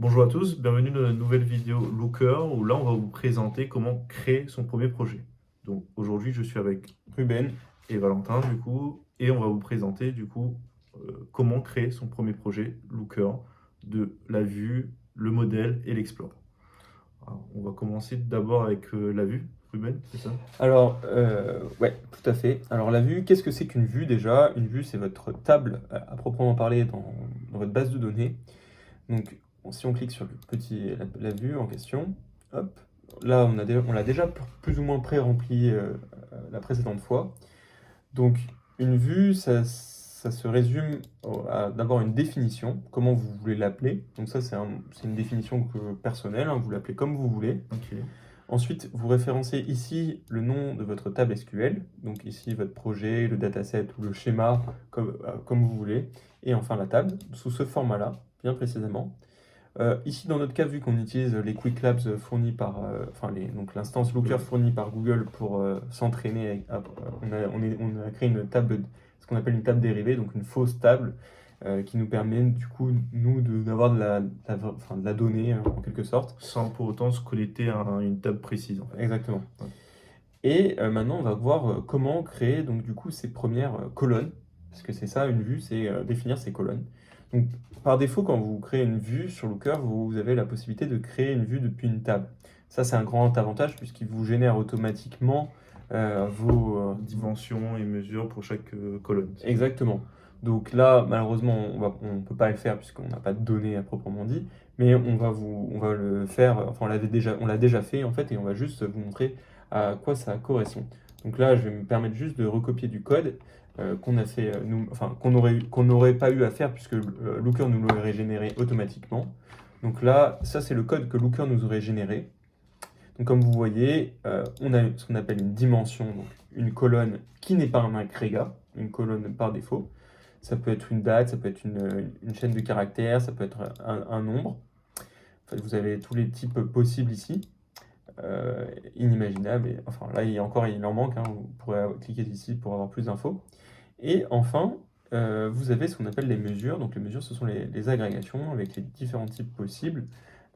Bonjour à tous, bienvenue dans une nouvelle vidéo Looker où là on va vous présenter comment créer son premier projet. Donc aujourd'hui je suis avec Ruben. et Valentin du coup et on va vous présenter du coup comment créer son premier projet Looker de la vue, le modèle et l'explore. Alors, on va commencer d'abord avec la vue, Ruben, c'est ça? Alors, ouais, tout à fait. Alors, la vue, qu'est-ce que c'est qu'une vue déjà? Une vue, c'est votre table à proprement parler dans votre base de données. Donc, si on clique sur la vue en question, hop, là, on l'a déjà plus ou moins pré-rempli la précédente fois. Donc, une vue, ça se résume à d'abord une définition, comment vous voulez l'appeler. Donc, ça, c'est une définition personnelle, hein, vous l'appelez comme vous voulez. Ok. Ensuite, vous référencez ici le nom de votre table SQL, donc ici votre projet, le dataset ou le schéma, comme vous voulez, et enfin la table, sous ce format-là, bien précisément. Ici, dans notre cas, vu qu'on utilise les Quick Labs fournis par, donc l'instance Looker fournie par Google pour s'entraîner, on a créé une table, ce qu'on appelle une table dérivée, donc une fausse table, qui nous permet du coup, nous, d'avoir de la donnée en quelque sorte. Sans pour autant se connecter à une table précise en fait. Exactement. Ouais. Et maintenant, on va voir comment créer donc du coup ces premières colonnes, parce que c'est ça une vue, c'est définir ces colonnes. Donc par défaut, quand vous créez une vue sur Looker, vous avez la possibilité de créer une vue depuis une table. Ça, c'est un grand avantage puisqu'il vous génère automatiquement vos Dimensions et mesures pour chaque colonne. Exactement. Donc là, malheureusement, on ne peut pas le faire puisqu'on n'a pas de données à proprement dit, mais on va le faire, enfin on l'a déjà fait en fait, et on va juste vous montrer à quoi ça correspond. Donc là, je vais me permettre juste de recopier du code qu'on a fait, enfin qu'on n'aurait pas eu à faire puisque Looker nous l'aurait généré automatiquement. Donc là, ça c'est le code que Looker nous aurait généré. Donc comme vous voyez, on a ce qu'on appelle une dimension, donc une colonne qui n'est pas un agrégat, une colonne par défaut. Ça peut être une date, ça peut être une chaîne de caractères, ça peut être un nombre. En fait, vous avez tous les types possibles ici, inimaginables. Et, enfin là, il en manque, hein, vous pourrez cliquer ici pour avoir plus d'infos. Et enfin, vous avez ce qu'on appelle les mesures. Donc les mesures, ce sont les agrégations avec les différents types possibles.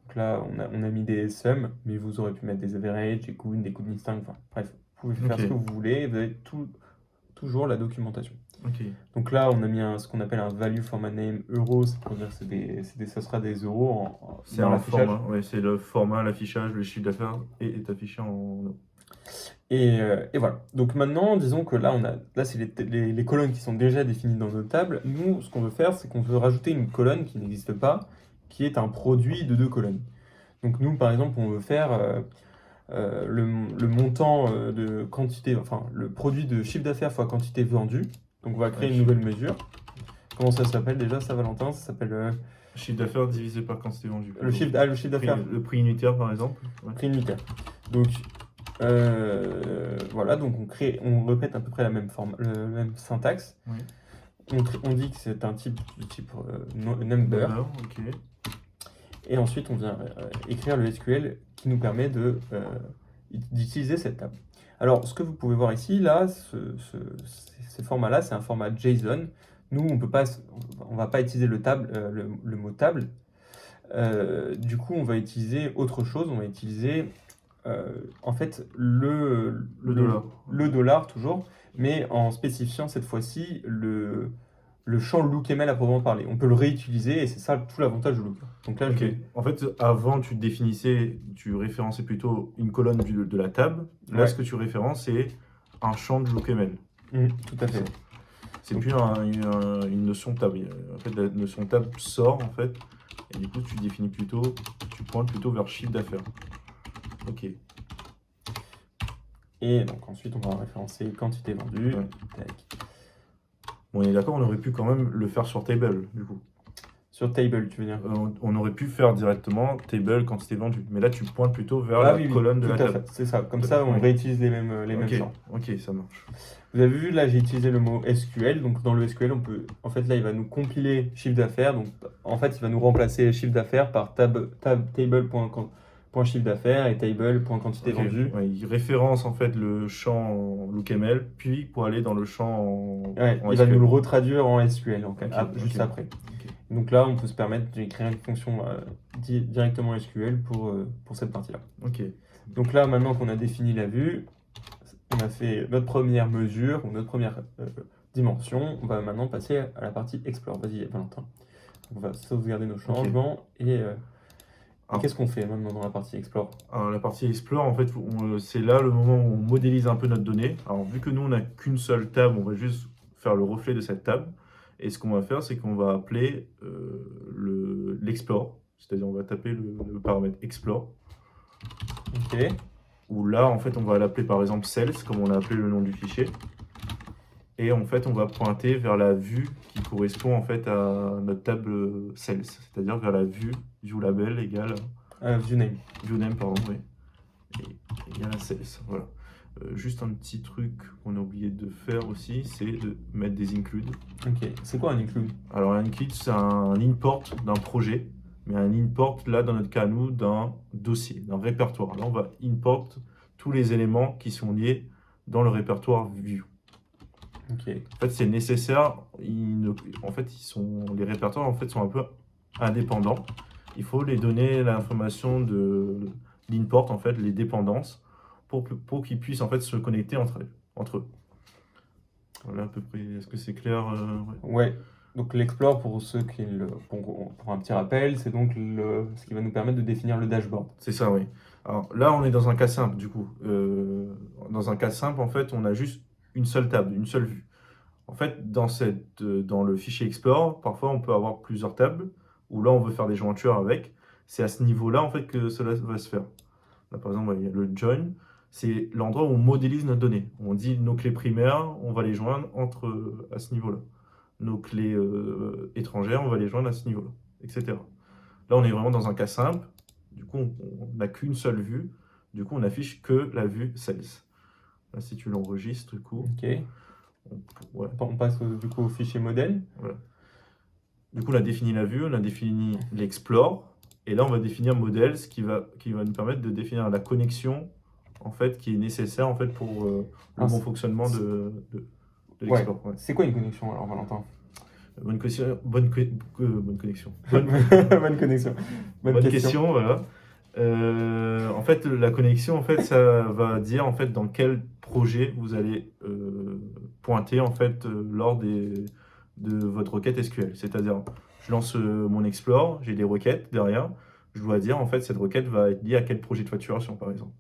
Donc là, on a mis des sums, mais vous aurez pu mettre des averages, des count, des count distincts, enfin bref, vous pouvez faire ce que vous voulez, et vous avez toujours la documentation. Ok. Donc là, on a mis ce qu'on appelle un value format name euro, c'est pour dire que ça sera des euros C'est dans un l'affichage. format, ouais, c'est le format, l'affichage, le chiffre d'affaires est affiché en euros. Et voilà. Donc maintenant, disons que là c'est les colonnes qui sont déjà définies dans notre table. Nous, ce qu'on veut faire, c'est qu'on veut rajouter une colonne qui n'existe pas, qui est un produit de deux colonnes. Donc nous, par exemple, on veut faire le montant de quantité, enfin le produit de chiffre d'affaires fois quantité vendue. Donc on va créer une nouvelle mesure. Comment ça s'appelle déjà ça, Valentin? Ça s'appelle Chiffre d'affaires divisé par quantité vendue. le chiffre d'affaires. Le prix unitaire par exemple. Ouais. Prix unitaire. Donc voilà, donc on répète à peu près la même forme, le même syntaxe. Oui. On dit que c'est un type de type number. Ok. Et ensuite, on vient écrire le SQL qui nous permet d'utiliser cette table. Alors, ce que vous pouvez voir ici, là, ce format-là, c'est un format JSON. Nous, on ne va pas utiliser le mot table. Du coup, on va utiliser autre chose. On va utiliser, en fait, le dollar. Le dollar, toujours, mais en spécifiant cette fois-ci le champ lookml à proprement parler. On peut le réutiliser et c'est ça tout l'avantage de Looker. Donc là, Ok. En fait, avant, tu définissais, tu référençais plutôt une colonne de la table. Là, Ouais. ce que tu références, c'est un champ de lookml. Tout à fait. C'est plus une notion de table. En fait, la notion de table sort, en fait, et du coup, tu pointes plutôt vers chiffre d'affaires. Ok. Et donc ensuite, on va référencer quantité vendue. Ouais. Tac. Bon, on est d'accord, on aurait pu quand même le faire sur table, du coup. Sur table, tu veux dire? On aurait pu faire directement table quantité vendue. Mais là, tu pointes plutôt vers la colonne de la table. C'est ça. Comme ça, on réutilise les mêmes champs. Ok, ça marche. Vous avez vu, là, j'ai utilisé le mot SQL. Donc dans le SQL, en fait, là, il va nous compiler chiffre d'affaires. Donc en fait, il va nous remplacer chiffre d'affaires par table.quantité point chiffre d'affaires et table, point quantité Ok. vendue. Ouais, il référence en fait le champ LookML, puis pour aller dans le champ Ouais, en il va SQL. nous le retraduire en SQL Ok, juste ok, après. ok. Donc là, on peut se permettre d'écrire une fonction directement SQL pour cette partie-là. Ok. Donc là, maintenant qu'on a défini la vue, on a fait notre première mesure ou notre première dimension, on va maintenant passer à la partie Explore. Vas-y, Valentin. On va sauvegarder nos changements et Alors, qu'est-ce qu'on fait maintenant dans la partie Explore? alors, la partie Explore, en fait, c'est là le moment où on modélise un peu notre donnée. Alors, vu que nous, on n'a qu'une seule table, on va juste faire le reflet de cette table. Et ce qu'on va faire, c'est qu'on va appeler l'explore. C'est-à-dire, on va taper le paramètre explore. Ok. Où là, en fait, on va l'appeler par exemple sales, comme on a appelé le nom du fichier. Et en fait, on va pointer vers la vue qui correspond en fait à notre table sales, c'est-à-dire vers la vue viewLabel égale ViewName. pardon, oui, et égale à sales. Voilà. Juste un petit truc qu'on a oublié de faire aussi, c'est de mettre des includes. Ok. C'est quoi un include? Alors un include, c'est un import d'un projet, mais un import là dans notre cas nous d'un dossier, d'un répertoire. Là, on va import tous les éléments qui sont liés dans le répertoire view. Ok. En fait, c'est nécessaire. En fait, les répertoires en fait, sont un peu indépendants. Il faut les donner l'information de l'import, en fait, les dépendances, pour qu'ils puissent en fait se connecter entre eux. Voilà à peu près. Est-ce que c'est clair? Ouais. Ouais. Donc l'explore, pour ceux pour un petit rappel, c'est donc ce qui va nous permettre de définir le dashboard. C'est ça, oui. Alors là, on est dans un cas simple, du coup. Dans un cas simple, en fait, on a juste une seule table, une seule vue. En fait, dans le fichier Explore, parfois, on peut avoir plusieurs tables, où là, on veut faire des jointures avec. C'est à ce niveau-là, en fait, que cela va se faire. Là, par exemple, il y a le join. C'est l'endroit où on modélise notre donnée. On dit nos clés primaires, on va les joindre à ce niveau-là. Nos clés étrangères, on va les joindre à ce niveau-là, etc. Là, on est vraiment dans un cas simple. Du coup, on n'a qu'une seule vue. Du coup, on affiche que la vue sales. Là, si tu l'enregistres, du coup, Ok. ouais, On passe du coup au fichier modèle. voilà. Du coup, on a défini la vue, on a défini l'explore. Et là, on va définir modèle, ce qui va nous permettre de définir la connexion en fait, qui est nécessaire en fait, pour le Alors, bon fonctionnement de Ouais. l'explore. Ouais. C'est quoi une connexion alors, Valentin? Bonne connexion. Bonne connexion. Bonne connexion. Bonne question, voilà. En fait, la connexion, en fait, ça va dire en fait dans quel projet vous allez pointer en fait lors de votre requête SQL. C'est-à-dire, je lance mon Explore, j'ai des requêtes derrière. Je dois dire en fait cette requête va être liée à quel projet de facturation, par exemple.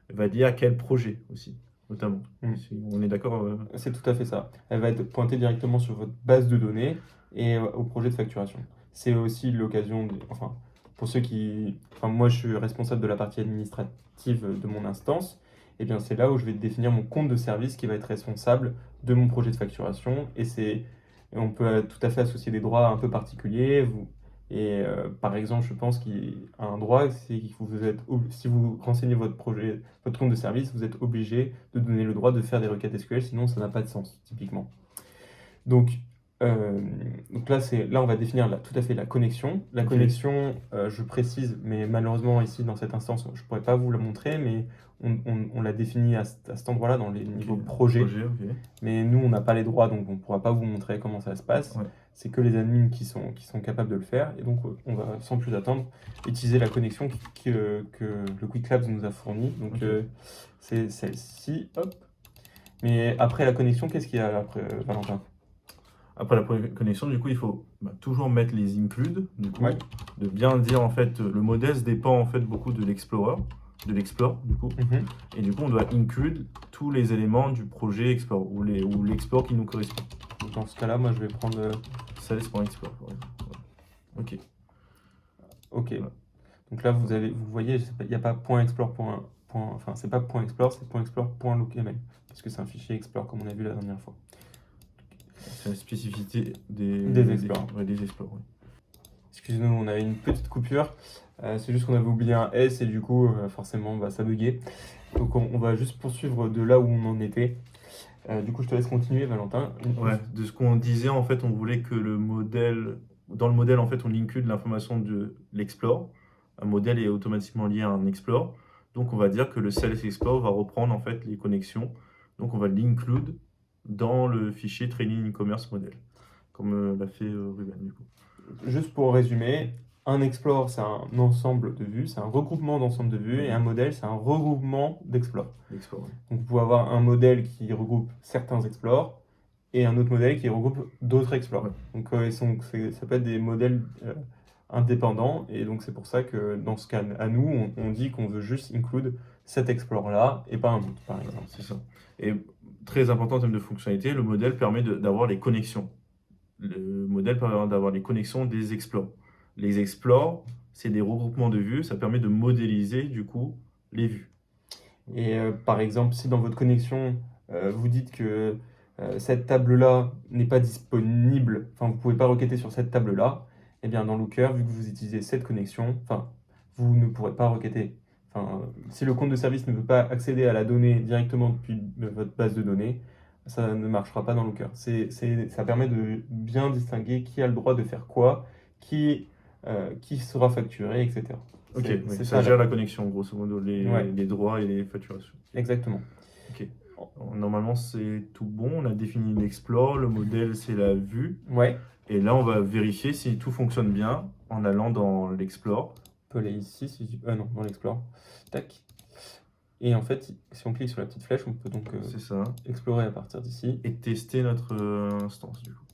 Elle va être liée à quel projet aussi, notamment. Si on est d'accord. C'est tout à fait ça. Elle va être pointée directement sur votre base de données et au projet de facturation. C'est aussi l'occasion, enfin, pour ceux qui... Enfin, moi, je suis responsable de la partie administrative de mon instance. Et bien, c'est là où je vais définir mon compte de service qui va être responsable de mon projet de facturation. On peut tout à fait associer des droits un peu particuliers. Par exemple, je pense qu'il y a un droit, c'est que si vous renseignez votre compte de service, vous êtes obligé de donner le droit de faire des requêtes SQL, sinon ça n'a pas de sens, typiquement. Donc, là, on va définir tout à fait la connexion. La connexion, je précise, mais malheureusement, ici, dans cette instance, je ne pourrais pas vous la montrer, mais on l'a définie à cet endroit-là, dans les niveaux projet. Mais nous, on n'a pas les droits, donc on ne pourra pas vous montrer comment ça se passe. Ouais. C'est que les admins qui sont capables de le faire. Et donc, on va, sans plus attendre, utiliser la connexion que le Quick Labs nous a fournie. Donc, c'est celle-ci. Hop. Mais après la connexion, qu'est-ce qu'il y a après, Valentin? Après la connexion, du coup, il faut toujours mettre les includes, du coup, Ouais. de bien dire en fait, le modèle dépend en fait beaucoup de l'explore, du coup, et du coup, on doit include tous les éléments du projet explore ou l'explore qui nous correspond. Donc, dans ce cas-là, moi, je vais prendre Sales.explore. Ouais. Ok. Ok. Voilà. Donc là, vous voyez, il n'y a pas .explore. Enfin, c'est pas .explore, c'est .explore.lookml parce que c'est un fichier explore comme on a vu la dernière fois. C'est la spécificité des explores. Des explores, ouais. Excusez-nous, on avait une petite coupure. C'est juste qu'on avait oublié un S et du coup, forcément, ça buguait. Donc on va juste poursuivre de là où on en était. Du coup, je te laisse continuer, Valentin. Ouais, de ce qu'on disait, en fait, on voulait que dans le modèle, en fait, on include l'information de l'explore un modèle est automatiquement lié à un explore. Donc on va dire que le Sales Explore va reprendre en fait les connexions. Donc on va l'include dans le fichier Training e-commerce model, comme l'a fait Ruben du coup. Juste pour résumer, un explore, c'est un ensemble de vues, c'est un regroupement d'ensemble de vues, et un modèle, c'est un regroupement d'explores. L'explore, oui. Donc vous pouvez avoir un modèle qui regroupe certains explores et un autre modèle qui regroupe d'autres explores. Ouais. Donc ça peut être des modèles indépendants, et donc c'est pour ça que dans ce cas, à nous, on dit qu'on veut juste include cet explore-là et pas un autre, par exemple. C'est ça. Et très important en termes de fonctionnalité, le modèle permet d'avoir les connexions. Le modèle permet d'avoir les connexions des explores. Les explores, c'est des regroupements de vues, ça permet de modéliser du coup les vues. Et par exemple, si dans votre connexion, vous dites que cette table-là n'est pas disponible, enfin vous ne pouvez pas requêter sur cette table-là, eh bien dans Looker, vu que vous utilisez cette connexion, enfin vous ne pourrez pas requêter. Enfin, si le compte de service ne peut pas accéder à la donnée directement depuis votre base de données, ça ne marchera pas dans Looker. Ça permet de bien distinguer qui a le droit de faire quoi, qui sera facturé, etc. Ok, C'est- oui, c'est ça ça, gère la- la connexion, grosso modo, Ouais. les droits et les facturations. Exactement. Ok. Normalement, c'est tout bon. On a défini l'explore, le modèle, c'est la vue. Ouais, Et là, on va vérifier si tout fonctionne bien en allant dans l'explore. on peut aller ici, non, dans l'Explore. Tac. Et en fait, si on clique sur la petite flèche, on peut donc C'est ça. explorer à partir d'ici. Et tester notre instance, du coup.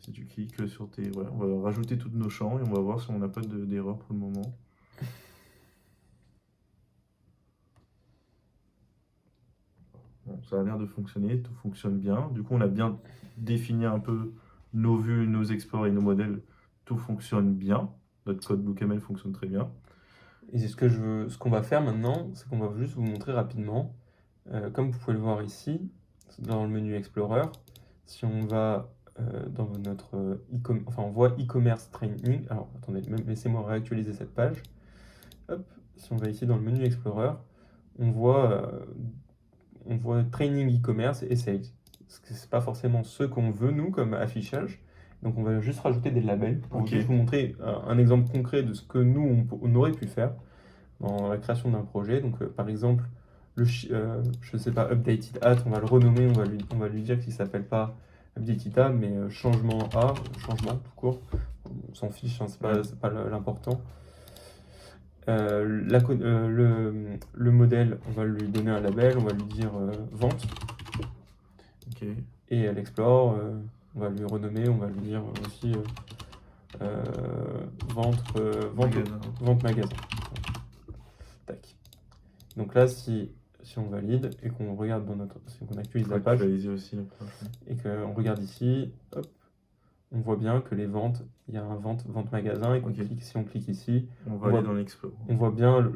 Si tu cliques sur tes... Voilà, on va rajouter tous nos champs et on va voir si on n'a pas d'erreur pour le moment. Bon, ça a l'air de fonctionner, tout fonctionne bien. Du coup, on a bien défini un peu nos vues, nos explores et nos modèles. Tout fonctionne bien. Notre code BookML fonctionne très bien. Et c'est ce qu'on va faire maintenant, c'est qu'on va juste vous montrer rapidement. Comme vous pouvez le voir ici, dans le menu Explorer, si on va dans notre on voit e-commerce training. Alors attendez, laissez-moi réactualiser cette page. Hop, si on va ici dans le menu Explorer, on voit training e-commerce et sales. Parce que c'est pas forcément ce qu'on veut nous comme affichage. Donc on va juste rajouter des labels pour Ok. juste vous montrer un exemple concret de ce que nous on aurait pu faire dans la création d'un projet. Donc par exemple, je sais pas, updated at, on va le renommer, on va lui dire qu'il s'appelle pas updated at, mais changement a, changement tout court. On s'en fiche, hein, c'est pas l'important. Le modèle, on va lui donner un label, on va lui dire vente. Ok. Et à l'explore, on va lui renommer, on va lui dire aussi vente magasin. Tac. Donc là, si on valide et qu'on regarde si on actualise la page Aussi, la page. et qu'on regarde ici, hop, on voit bien que les ventes, il y a un vente magasin et si on clique ici, on va aller dans l'explore. On voit bien,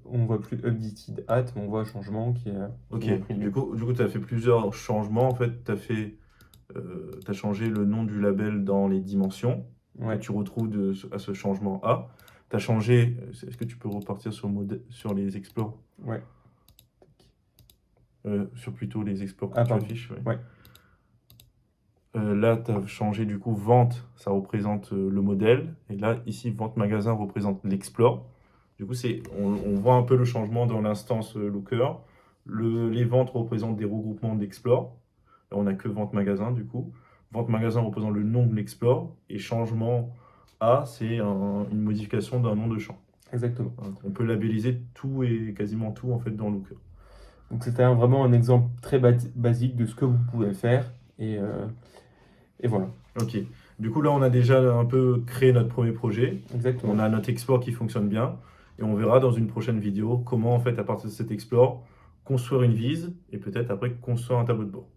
on voit plus updated at, mais on voit un changement qui est. Ok, du coup tu as fait plusieurs changements. En fait, tu as changé le nom du label dans les dimensions. Ouais. Et tu retrouves à ce changement A. Tu as changé. Est-ce que tu peux repartir sur les explores? Ouais. Sur plutôt les explores que Ah, tu pardon. affiches. Ouais. Là, tu as changé du coup vente, ça représente le modèle. Et là, ici, vente magasin représente l'explore. Du coup, on voit un peu le changement dans l'instance Looker. Les ventes représentent des regroupements d'explore. Là, on n'a que vente magasin du coup. Vente magasin représente le nom de l'explore. Et changement A, c'est une modification d'un nom de champ. Exactement. On peut labelliser tout et quasiment tout en fait dans Looker. Donc c'était vraiment un exemple très basique de ce que vous pouvez faire. Et voilà. Ok. Du coup, là, on a déjà un peu créé notre premier projet. Exactement. On a notre explore qui fonctionne bien. Et on verra dans une prochaine vidéo comment, en fait, à partir de cet explore, construire une vise et peut-être après construire un tableau de bord.